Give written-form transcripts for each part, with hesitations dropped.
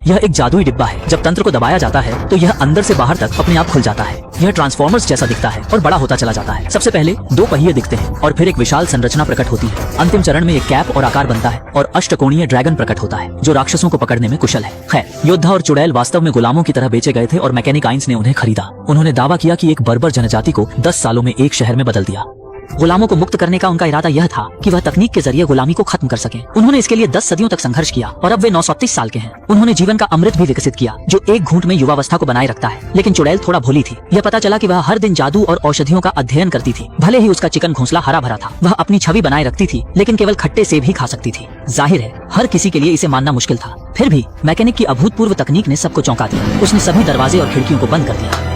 यह एक जादुई डिब्बा है। जब तंत्र को दबाया जाता है तो यह अंदर से बाहर तक अपने आप खुल जाता है। यह ट्रांसफॉर्मर्स जैसा दिखता है और बड़ा होता चला जाता है। सबसे पहले 2 पहिए दिखते हैं और फिर एक विशाल संरचना प्रकट होती है। अंतिम चरण में एक कैप और आकार बनता है और अष्टकोणीय ड्रैगन प्रकट होता है जो राक्षसों को पकड़ने में कुशल है। खैर, योद्धा और चुड़ैल वास्तव में गुलामों की तरह बेचे गए थे और मैकेनिक आइंस ने उन्हें खरीदा। उन्होंने दावा किया कि एक बर्बर जनजाति को 10 सालों में एक शहर में बदल दिया। गुलामों को मुक्त करने का उनका इरादा यह था कि वह तकनीक के जरिए गुलामी को खत्म कर सकें। उन्होंने इसके लिए 10 सदियों तक संघर्ष किया और अब वे 930 साल के हैं। उन्होंने जीवन का अमृत भी विकसित किया जो एक घूंट में युवावस्था को बनाए रखता है। लेकिन चुड़ैल थोड़ा भोली थी। यह पता चला कि वह हर दिन जादू और औषधियों का अध्ययन करती थी। भले ही उसका चिकन घोंसला हरा भरा था, वह अपनी छवि बनाए रखती थी लेकिन केवल खट्टे सेब ही खा सकती थी। जाहिर है हर किसी के लिए इसे मानना मुश्किल था। फिर भी मैकेनिक की अभूतपूर्व तकनीक ने सबको चौंका दिया। उसने सभी दरवाजे और खिड़कियों को बंद कर दिया।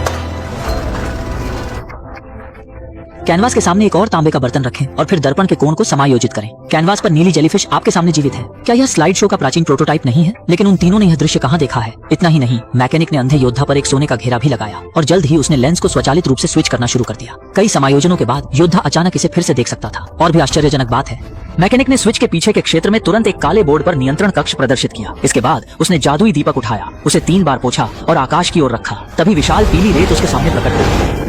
कैनवास के सामने एक और तांबे का बर्तन रखें और फिर दर्पण के कोण को समायोजित करें। कैनवास पर नीली जेलीफिश आपके सामने जीवित है। क्या यह स्लाइड शो का प्राचीन प्रोटोटाइप नहीं है? लेकिन उन तीनों ने यह दृश्य कहाँ देखा है? इतना ही नहीं, मैकेनिक ने अंधे योद्धा पर एक सोने का घेरा भी लगाया और जल्द ही उसने लेंस को स्वचालित रूप से स्विच करना शुरू कर दिया। कई समायोजनों के बाद योद्धा अचानक इसे फिर से देख सकता था। और भी आश्चर्यजनक बात है, मैकेनिक ने स्विच के पीछे के क्षेत्र में तुरंत एक काले बोर्ड पर नियंत्रण कक्ष प्रदर्शित किया। इसके बाद उसने जादुई दीपक उठाया, उसे 3 बार पोंछा और आकाश की ओर रखा। तभी विशाल पीली रेत उसके सामने प्रकट हुई।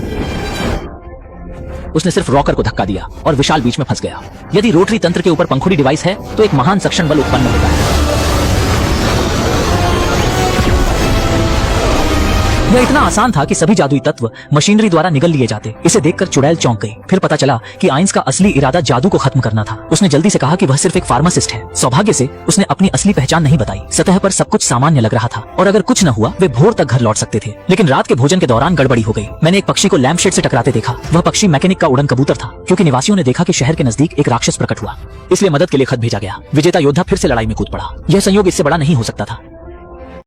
उसने सिर्फ रॉकर को धक्का दिया और विशाल बीच में फंस गया। यदि रोटरी तंत्र के ऊपर पंखुड़ी डिवाइस है तो एक महान सक्शन बल उत्पन्न होता है। यह इतना आसान था कि सभी जादुई तत्व मशीनरी द्वारा निगल लिए जाते। इसे देखकर चुड़ैल चौंक गई। फिर पता चला कि आइंस का असली इरादा जादू को खत्म करना था। उसने जल्दी से कहा कि वह सिर्फ एक फार्मासिस्ट है। सौभाग्य से उसने अपनी असली पहचान नहीं बताई। सतह पर सब कुछ सामान्य लग रहा था और अगर कुछ न हुआ वे भोर तक घर लौट सकते थे। लेकिन रात के भोजन के दौरान गड़बड़ी हो गई। मैंने एक पक्षी को लैंप शेड से टकराते देखा। वह पक्षी मैकेनिक का उड़न कबूतर था। क्योंकि निवासियों ने देखा कि शहर के नजदीक एक राक्षस प्रकट हुआ, इसलिए मदद के लिए खत भेजा गया। विजेता योद्धा फिर से लड़ाई में कूद पड़ा। यह संयोग इससे बड़ा नहीं हो सकता था।